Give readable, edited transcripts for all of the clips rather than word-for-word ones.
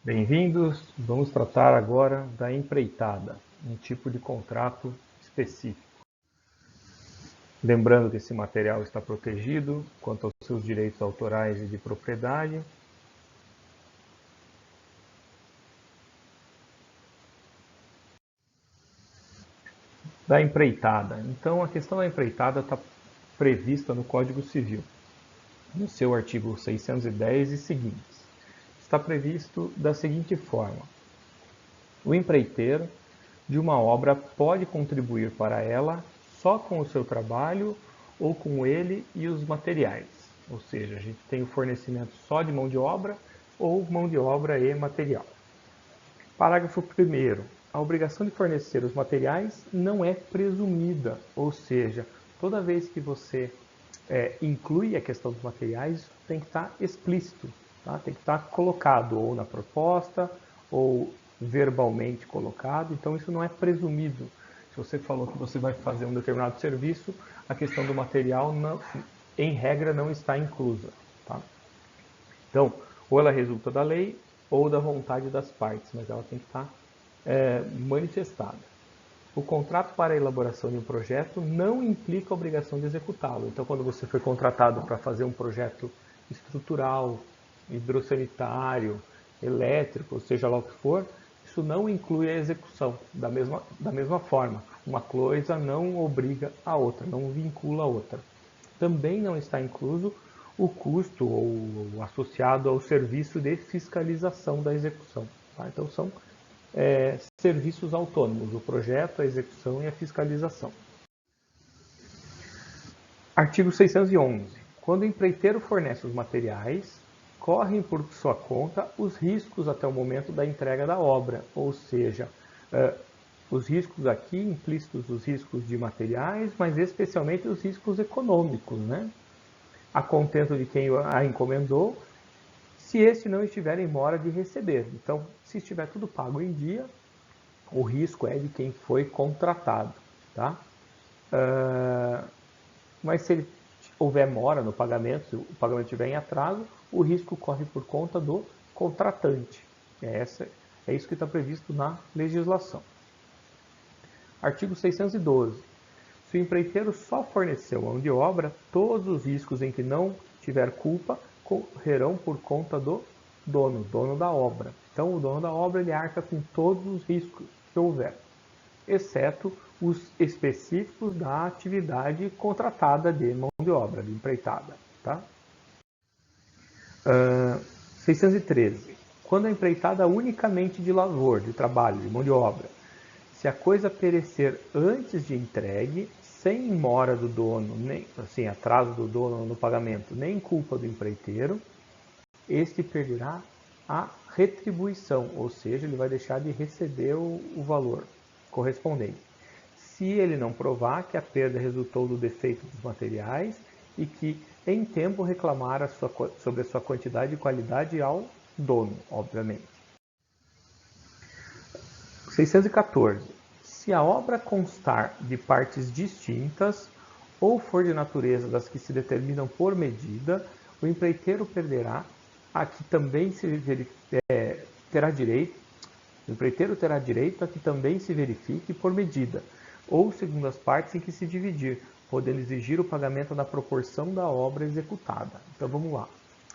Bem-vindos, vamos tratar agora da empreitada, um tipo de contrato específico. Lembrando que esse material está protegido quanto aos seus direitos autorais e de propriedade. Da empreitada. Então, a questão da empreitada está prevista no Código Civil, no seu artigo 610 e seguintes. Está previsto da seguinte forma: o empreiteiro de uma obra pode contribuir para ela só com o seu trabalho ou com ele e os materiais. Ou seja, a gente tem o fornecimento só de mão de obra ou mão de obra e material. Parágrafo 1º. A obrigação de fornecer os materiais não é presumida, ou seja, toda vez que você inclui a questão dos materiais, isso tem que estar explícito, tá? Tem que estar colocado ou na proposta ou verbalmente colocado, então isso não é presumido. Se você falou que você vai fazer um determinado serviço, a questão do material, não, em regra, não está inclusa. Tá? Então, ou ela resulta da lei ou da vontade das partes, mas ela tem que estar manifestada. O contrato para a elaboração de um projeto não implica a obrigação de executá-lo. Então, quando você foi contratado para fazer um projeto estrutural, hidrossanitário, elétrico, seja lá o que for, isso não inclui a execução. Da mesma forma, uma coisa não obriga a outra, não vincula a outra. Também não está incluso o custo ou associado ao serviço de fiscalização da execução. Tá? Então, são serviços autônomos, o projeto, a execução e a fiscalização. Artigo 611. Quando o empreiteiro fornece os materiais, correm por sua conta os riscos até o momento da entrega da obra, ou seja, os riscos aqui, implícitos os riscos de materiais, mas especialmente os riscos econômicos, né? A contento de quem a encomendou, se este não estiver em mora de receber. Então, se estiver tudo pago em dia, o risco é de quem foi contratado. Tá? Mas se ele houver mora no pagamento, se o pagamento estiver em atraso, o risco corre por conta do contratante. É isso que está previsto na legislação. Artigo 612. Se o empreiteiro só forneceu mão de obra, todos os riscos em que não tiver culpa correrão por conta do dono da obra. Então, o dono da obra ele arca com todos os riscos que houver, exceto os específicos da atividade contratada de mão de obra, de empreitada. Tá? 613. Quando a empreitada unicamente de lavor, de trabalho, de mão de obra, se a coisa perecer antes de entregue, sem mora do dono, nem assim, atraso do dono no pagamento, nem culpa do empreiteiro, este perderá a retribuição, ou seja, ele vai deixar de receber o valor correspondente. Se ele não provar que a perda resultou do defeito dos materiais e que em tempo reclamar sobre a sua quantidade e qualidade ao dono, obviamente. 614. Se a obra constar de partes distintas ou for de natureza das que se determinam por medida, o empreiteiro perderá a que também terá direito, o empreiteiro terá direito a que também se verifique por medida, ou segundo as partes em que se dividir, podendo exigir o pagamento na proporção da obra executada. Então vamos lá.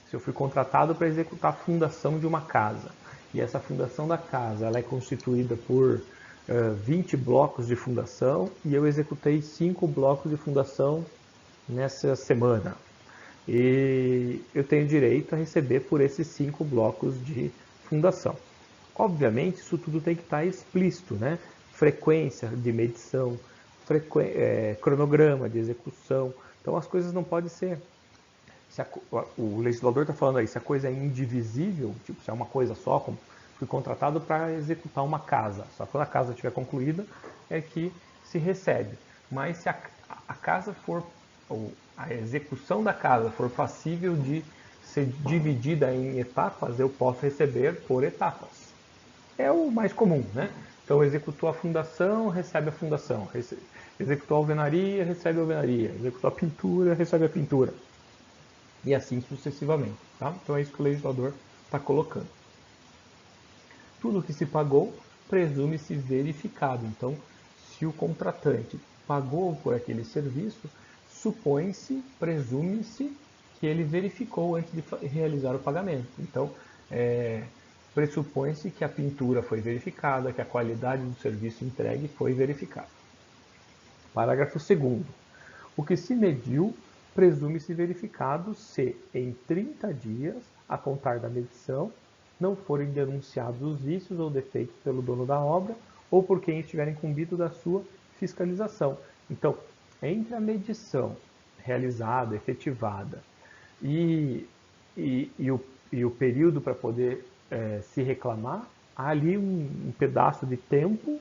Se eu fui contratado para executar a fundação de uma casa, e essa fundação da casa ela é constituída por 20 blocos de fundação, e eu executei 5 blocos de fundação nessa semana. E eu tenho direito a receber por esses 5 blocos de fundação. Obviamente, isso tudo tem que estar explícito, né? Frequência de medição, cronograma de execução. Então, as coisas não podem ser... o legislador está falando aí, se a coisa é indivisível, tipo, se é uma coisa só, como fui contratado para executar uma casa, só quando a casa estiver concluída é que se recebe. Mas se a casa for, ou a execução da casa for passível de ser dividida em etapas, eu posso receber por etapas. É o mais comum, né? Então, executou a fundação, recebe a fundação. Executou a alvenaria, recebe a alvenaria. Executou a pintura, recebe a pintura. E assim sucessivamente. Tá? Então, é isso que o legislador está colocando. Tudo que se pagou presume-se verificado. Então, se o contratante pagou por aquele serviço, supõe-se, presume-se que ele verificou antes de realizar o pagamento. Então, pressupõe-se que a pintura foi verificada, que a qualidade do serviço entregue foi verificada. Parágrafo 2º. O que se mediu presume-se verificado se, em 30 dias, a contar da medição, não forem denunciados os vícios ou defeitos pelo dono da obra ou por quem estiver incumbido da sua fiscalização. Então, entre a medição realizada, efetivada, e o período para poder se reclamar, há ali um pedaço de tempo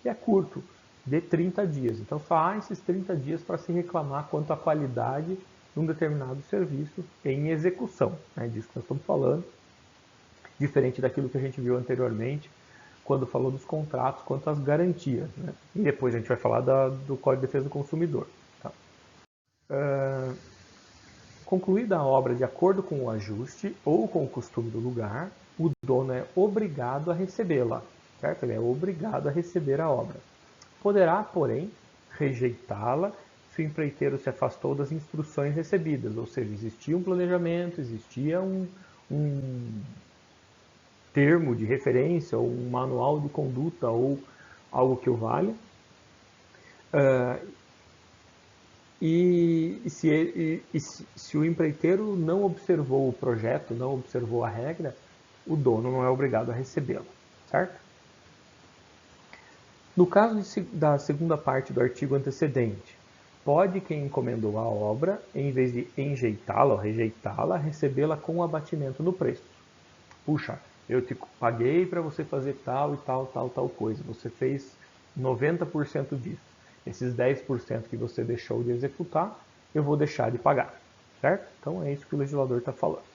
que é curto, de 30 dias. Então, só há esses 30 dias para se reclamar quanto à qualidade de um determinado serviço em execução. É disso que nós estamos falando, diferente daquilo que a gente viu anteriormente, quando falou dos contratos quanto às garantias. Né? E depois a gente vai falar do Código de Defesa do Consumidor. Tá? Concluída a obra de acordo com o ajuste ou com o costume do lugar, o dono é obrigado a recebê-la. Certo? Ele é obrigado a receber a obra. Poderá, porém, rejeitá-la se o empreiteiro se afastou das instruções recebidas, ou seja, existia um planejamento, existia um termo de referência, ou um manual de conduta, ou algo que o valha. Se o empreiteiro não observou o projeto, não observou a regra, o dono não é obrigado a recebê-la, certo? No caso da segunda parte do artigo antecedente, pode quem encomendou a obra, em vez de enjeitá-la ou rejeitá-la, recebê-la com abatimento no preço. Puxa, eu te paguei para você fazer tal e tal coisa. Você fez 90% disso. Esses 10% que você deixou de executar, eu vou deixar de pagar. Certo? Então é isso que o legislador está falando.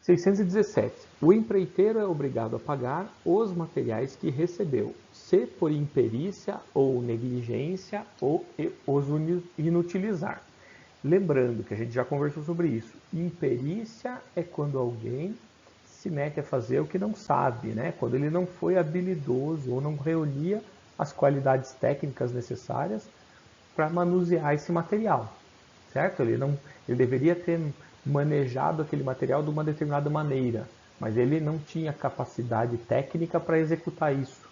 617. O empreiteiro é obrigado a pagar os materiais que recebeu, se por imperícia ou negligência ou os inutilizar. Lembrando que a gente já conversou sobre isso. Imperícia é quando alguém se mete a fazer o que não sabe, né? Quando ele não foi habilidoso ou não reunia as qualidades técnicas necessárias para manusear esse material, certo? Ele deveria ter manejado aquele material de uma determinada maneira, mas ele não tinha capacidade técnica para executar isso.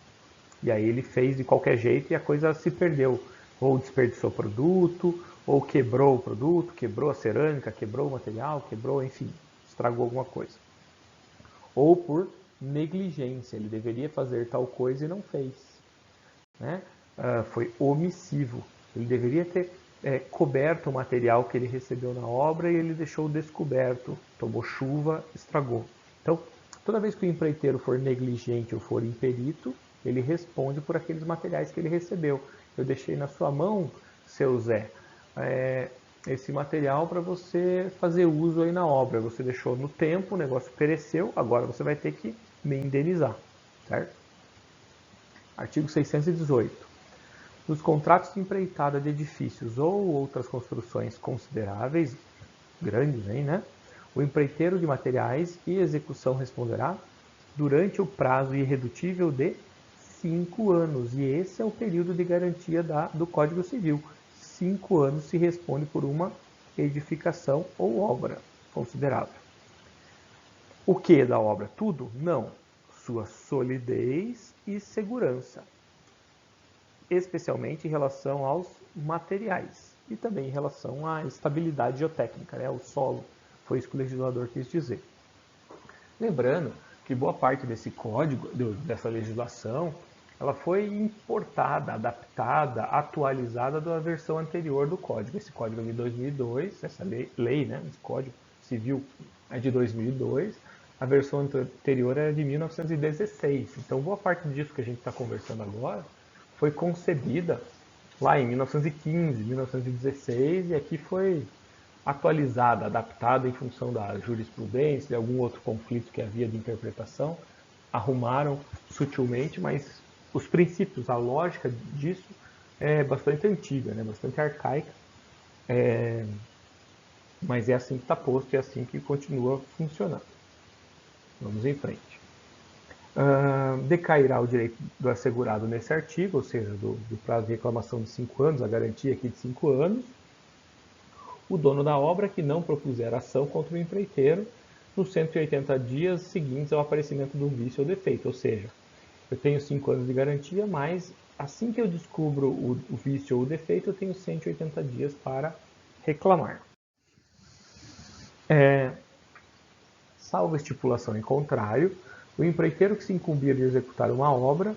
E aí ele fez de qualquer jeito e a coisa se perdeu. Ou desperdiçou produto, ou quebrou o produto, quebrou a cerâmica, quebrou o material, enfim, estragou alguma coisa. Ou por negligência, ele deveria fazer tal coisa e não fez. Né? Foi omissivo. Ele deveria ter coberto o material que ele recebeu na obra e ele deixou descoberto, tomou chuva, estragou. Então, toda vez que o empreiteiro for negligente ou for imperito, ele responde por aqueles materiais que ele recebeu. Eu deixei na sua mão, seu Zé, esse material para você fazer uso aí na obra. Você deixou no tempo, o negócio pereceu, agora você vai ter que me indenizar. Certo? Artigo 618. Nos contratos de empreitada de edifícios ou outras construções consideráveis, grandes, né? O empreiteiro de materiais e execução responderá durante o prazo irredutível de 5 anos. E esse é o período de garantia do Código Civil. 5 anos se responde por uma edificação ou obra considerável. O que da obra? Tudo? Não. Sua solidez e segurança, especialmente em relação aos materiais e também em relação à estabilidade geotécnica, né? O solo. Foi isso que o legislador quis dizer. Lembrando que boa parte desse código, dessa legislação, ela foi importada, adaptada, atualizada da versão anterior do código. Esse código é de 2002, essa lei, né? Esse código civil é de 2002, a versão anterior é de 1916. Então, boa parte disso que a gente está conversando agora foi concebida lá em 1915, 1916, e aqui foi atualizada, adaptada em função da jurisprudência, de algum outro conflito que havia de interpretação. Arrumaram sutilmente, mas os princípios, a lógica disso é bastante antiga, né? Bastante arcaica, mas é assim que está posto e é assim que continua funcionando. Vamos em frente. Decairá o direito do assegurado nesse artigo, ou seja, do prazo de reclamação de 5 anos, a garantia aqui de 5 anos. O dono da obra que não propuser ação contra o empreiteiro nos 180 dias seguintes ao aparecimento do vício ou defeito, ou seja, eu tenho 5 anos de garantia, mas assim que eu descubro o vício ou o defeito, eu tenho 180 dias para reclamar. Salvo estipulação em contrário, o empreiteiro que se incumbir de executar uma obra,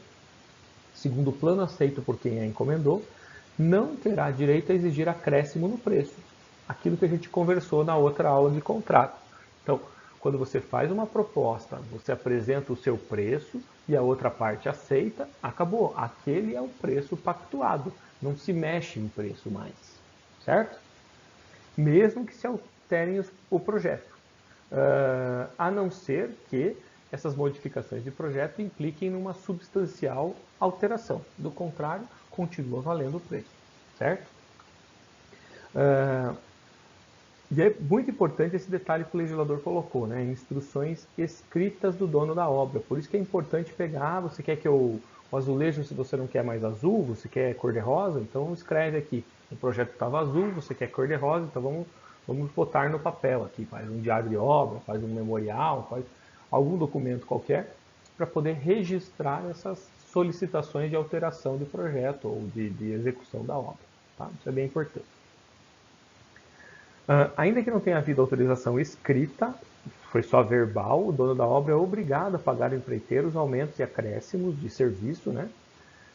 segundo o plano aceito por quem a encomendou, não terá direito a exigir acréscimo no preço. Aquilo que a gente conversou na outra aula de contrato. Então, quando você faz uma proposta, você apresenta o seu preço e a outra parte aceita, acabou. Aquele é o preço pactuado. Não se mexe em preço mais. Certo? Mesmo que se alterem o projeto. A não ser que essas modificações de projeto impliquem numa substancial alteração. Do contrário, continua valendo o preço. Certo? E é muito importante esse detalhe que o legislador colocou, né? Instruções escritas do dono da obra. Por isso que é importante pegar, você quer que o azulejo, se você não quer mais azul, você quer cor-de-rosa, então escreve aqui. O projeto estava azul, você quer cor-de-rosa, então vamos botar no papel aqui. Faz um diário de obra, faz um memorial, faz algum documento qualquer para poder registrar essas solicitações de alteração de projeto ou de execução da obra. Tá? Isso é bem importante. Ainda que não tenha havido autorização escrita, foi só verbal, o dono da obra é obrigado a pagar ao empreiteiro os aumentos e acréscimos de serviço, né?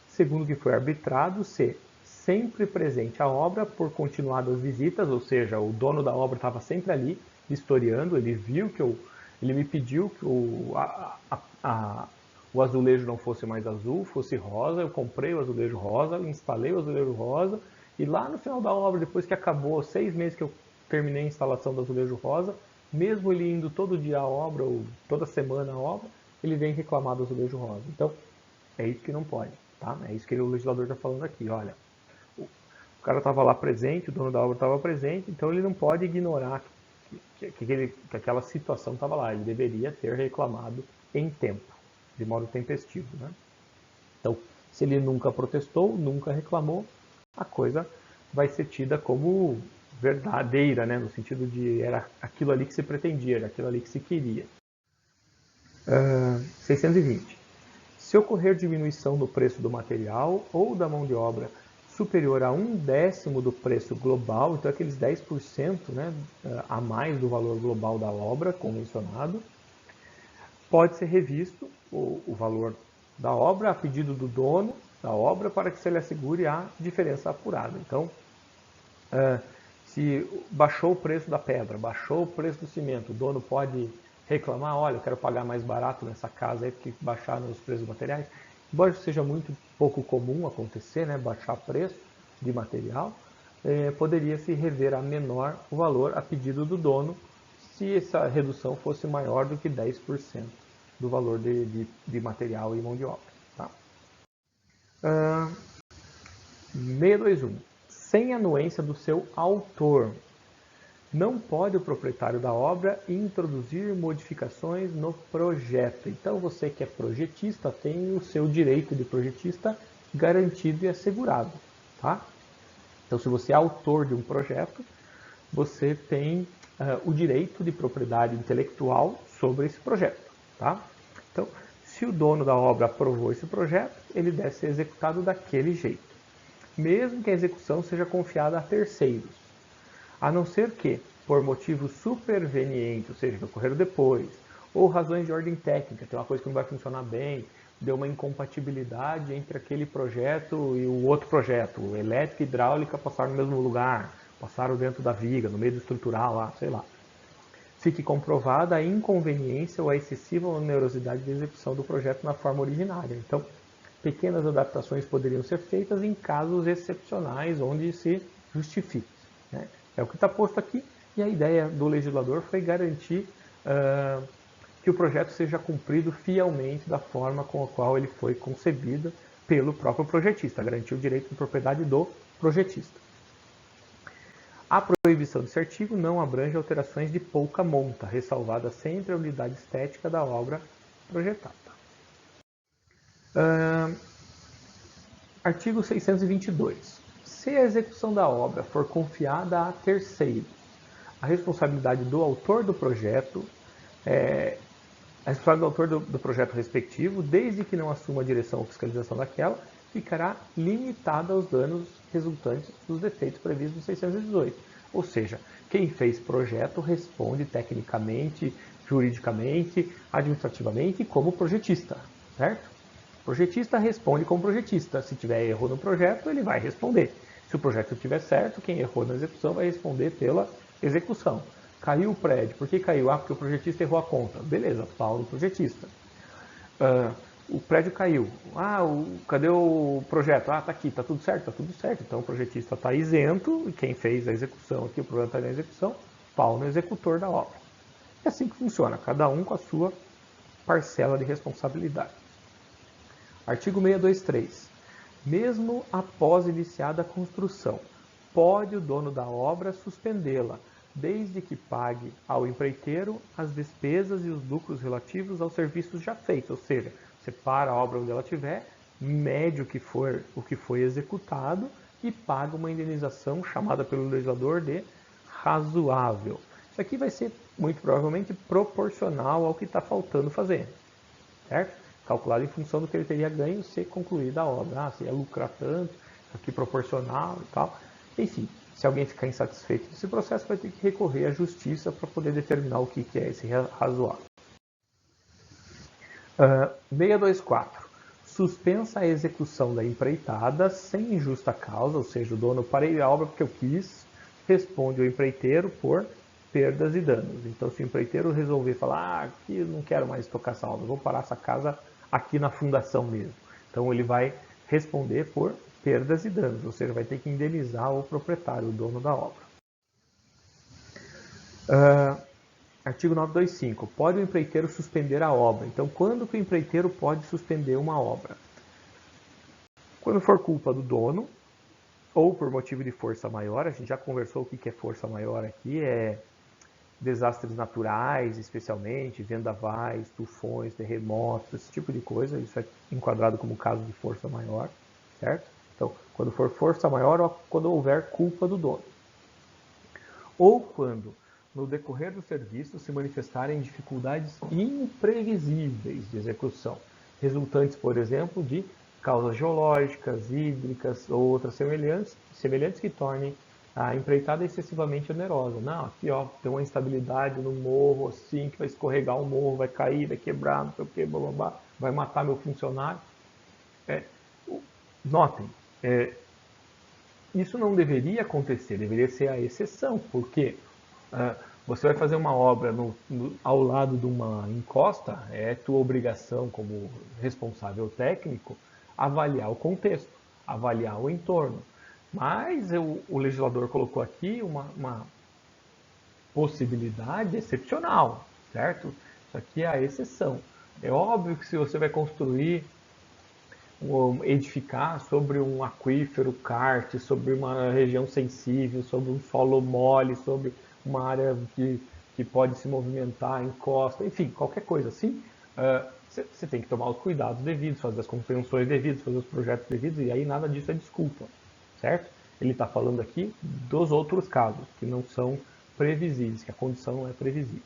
Segundo o que foi arbitrado, se sempre presente a obra por continuadas visitas, ou seja, o dono da obra estava sempre ali, vistoriando, ele viu que ele me pediu que o azulejo não fosse mais azul, fosse rosa, eu comprei o azulejo rosa, instalei o azulejo rosa, e lá no final da obra, depois que acabou 6 meses que eu terminei a instalação do azulejo rosa, mesmo ele indo todo dia à obra, ou toda semana à obra, ele vem reclamar do azulejo rosa. Então, é isso que não pode, tá? É isso que o legislador está falando aqui, olha. O cara estava lá presente, o dono da obra estava presente, então ele não pode ignorar que aquela situação estava lá. Ele deveria ter reclamado em tempo, de modo tempestivo, né? Então, se ele nunca protestou, nunca reclamou, a coisa vai ser tida como verdadeira, né? No sentido de era aquilo ali que se pretendia, era aquilo ali que se queria. 620. Se ocorrer diminuição no preço do material ou da mão de obra superior a 1/10 do preço global, então aqueles 10%, né, a mais do valor global da obra convencionado, pode ser revisto o valor da obra a pedido do dono da obra para que se lhe assegure a diferença apurada. Então, se baixou o preço da pedra, baixou o preço do cimento, o dono pode reclamar, olha, eu quero pagar mais barato nessa casa aí porque baixaram os preços dos materiais. Embora seja muito pouco comum acontecer, né, baixar preço de material, poderia se rever a menor o valor a pedido do dono se essa redução fosse maior do que 10% do valor de material e mão de obra. Tá? 621. Sem anuência do seu autor. Não pode o proprietário da obra introduzir modificações no projeto. Então, você que é projetista tem o seu direito de projetista garantido e assegurado. Tá? Então, se você é autor de um projeto, você tem o direito de propriedade intelectual sobre esse projeto. Tá? Então, se o dono da obra aprovou esse projeto, ele deve ser executado daquele jeito, mesmo que a execução seja confiada a terceiros, a não ser que, por motivo superveniente, ou seja, que ocorreram depois, ou razões de ordem técnica, tem uma coisa que não vai funcionar bem, deu uma incompatibilidade entre aquele projeto e o outro projeto, elétrica e hidráulica passaram no mesmo lugar, passaram dentro da viga, no meio do estrutural lá, sei lá. Fique comprovada a inconveniência ou a excessiva onerosidade de execução do projeto na forma originária. Então, pequenas adaptações poderiam ser feitas em casos excepcionais onde se justifique. Né? É o que está posto aqui e a ideia do legislador foi garantir que o projeto seja cumprido fielmente da forma com a qual ele foi concebido pelo próprio projetista, garantir o direito de propriedade do projetista. A proibição desse artigo não abrange alterações de pouca monta, ressalvada sempre a unidade estética da obra projetada. Artigo 622. Se a execução da obra for confiada a terceiros, a responsabilidade do autor do projeto a responsabilidade do autor do projeto respectivo, desde que não assuma a direção ou fiscalização daquela, ficará limitada aos danos resultantes dos defeitos previstos no 618. Ou seja, quem fez projeto responde tecnicamente, juridicamente, administrativamente como projetista, certo? O projetista responde como projetista. Se tiver erro no projeto, ele vai responder. Se o projeto estiver certo, quem errou na execução vai responder pela execução. Caiu o prédio. Por que caiu? Porque o projetista errou a conta. Beleza, pau no projetista. O prédio caiu. Cadê o projeto? Tá aqui, tá tudo certo? Tá tudo certo. Então o projetista está isento e quem fez a execução aqui, o problema está na execução, pau no executor da obra. É assim que funciona, cada um com a sua parcela de responsabilidade. Artigo 623. Mesmo após iniciada a construção, pode o dono da obra suspendê-la, desde que pague ao empreiteiro as despesas e os lucros relativos aos serviços já feitos. Ou seja, você para a obra onde ela estiver, mede o que foi executado e paga uma indenização chamada pelo legislador de razoável. Isso aqui vai ser muito provavelmente proporcional ao que está faltando fazer, certo? Calculado em função do que ele teria ganho se concluída a obra. Se ia lucrar tanto, aqui proporcional e tal. Enfim, se alguém ficar insatisfeito desse processo, vai ter que recorrer à justiça para poder determinar o que é esse razoável. 624. Suspensa a execução da empreitada sem justa causa, ou seja, o dono parei a obra porque eu quis, responde o empreiteiro por perdas e danos. Então, se o empreiteiro resolver falar, aqui eu não quero mais tocar essa obra, vou parar essa casa aqui na fundação mesmo. Então, ele vai responder por perdas e danos, ou seja, vai ter que indenizar o proprietário, o dono da obra. Artigo 925. Pode o empreiteiro suspender a obra. Então, quando que o empreiteiro pode suspender uma obra? Quando for culpa do dono, ou por motivo de força maior. A gente já conversou o que é força maior aqui, desastres naturais, especialmente, vendavais, tufões, terremotos, esse tipo de coisa. Isso é enquadrado como caso de força maior, certo? Então, quando for força maior ou quando houver culpa do dono. Ou quando, no decorrer do serviço, se manifestarem dificuldades imprevisíveis de execução, resultantes, por exemplo, de causas geológicas, hídricas ou outras semelhantes que tornem a empreitada excessivamente onerosa. Não, aqui tem uma instabilidade no morro, assim, que vai escorregar o morro, vai cair, vai quebrar, não sei o que, blá, blá, blá, vai matar meu funcionário. Notem, isso não deveria acontecer, deveria ser a exceção, porque você vai fazer uma obra ao lado de uma encosta, é tua obrigação como responsável técnico avaliar o contexto, avaliar o entorno. Mas o legislador colocou aqui uma possibilidade excepcional, certo? Isso aqui é a exceção. É óbvio que se você vai construir, edificar sobre um aquífero kárstico, sobre uma região sensível, sobre um solo mole, sobre uma área que pode se movimentar, encosta, enfim, qualquer coisa assim, você tem que tomar os cuidados devidos, fazer as compreensões devidas, fazer os projetos devidos, e aí nada disso é desculpa, certo? Ele está falando aqui dos outros casos, que não são previsíveis, que a condição não é previsível.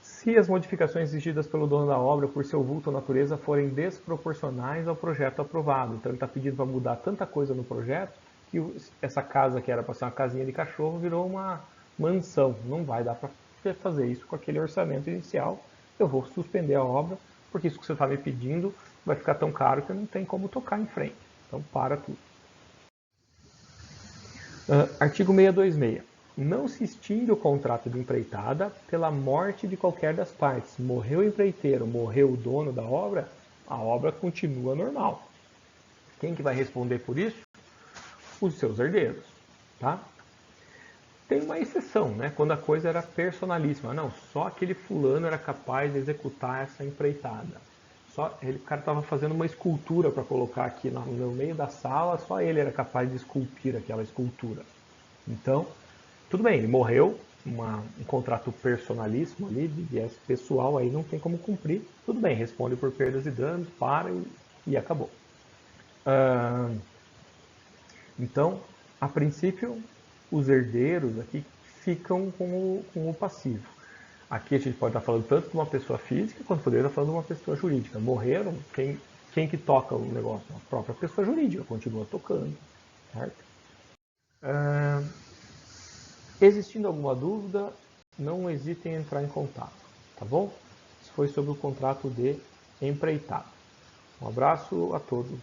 Se as modificações exigidas pelo dono da obra, por seu vulto ou natureza, forem desproporcionais ao projeto aprovado. Então ele está pedindo para mudar tanta coisa no projeto, que essa casa que era para ser uma casinha de cachorro virou uma mansão. Não vai dar para fazer isso com aquele orçamento inicial. Eu vou suspender a obra, porque isso que você está me pedindo vai ficar tão caro que não tem como tocar em frente. Então para tudo. Artigo 626. Não se extingue o contrato de empreitada pela morte de qualquer das partes. Morreu o empreiteiro, morreu o dono da obra, a obra continua normal. Quem que vai responder por isso? Os seus herdeiros, tá? Tem uma exceção, né? Quando a coisa era personalíssima. Não, só aquele fulano era capaz de executar essa empreitada. O cara estava fazendo uma escultura para colocar aqui no meio da sala, só ele era capaz de esculpir aquela escultura. Então, tudo bem, ele morreu, um contrato personalíssimo ali, de viés pessoal, aí não tem como cumprir. Tudo bem, responde por perdas e danos, para e acabou. Então, a princípio, os herdeiros aqui ficam com o passivo. Aqui a gente pode estar falando tanto de uma pessoa física, quanto poderia estar falando de uma pessoa jurídica. Morreram, quem que toca o negócio? A própria pessoa jurídica continua tocando. Certo? Existindo alguma dúvida, não hesitem em entrar em contato. Tá bom? Isso foi sobre o contrato de empreitada. Um abraço a todos.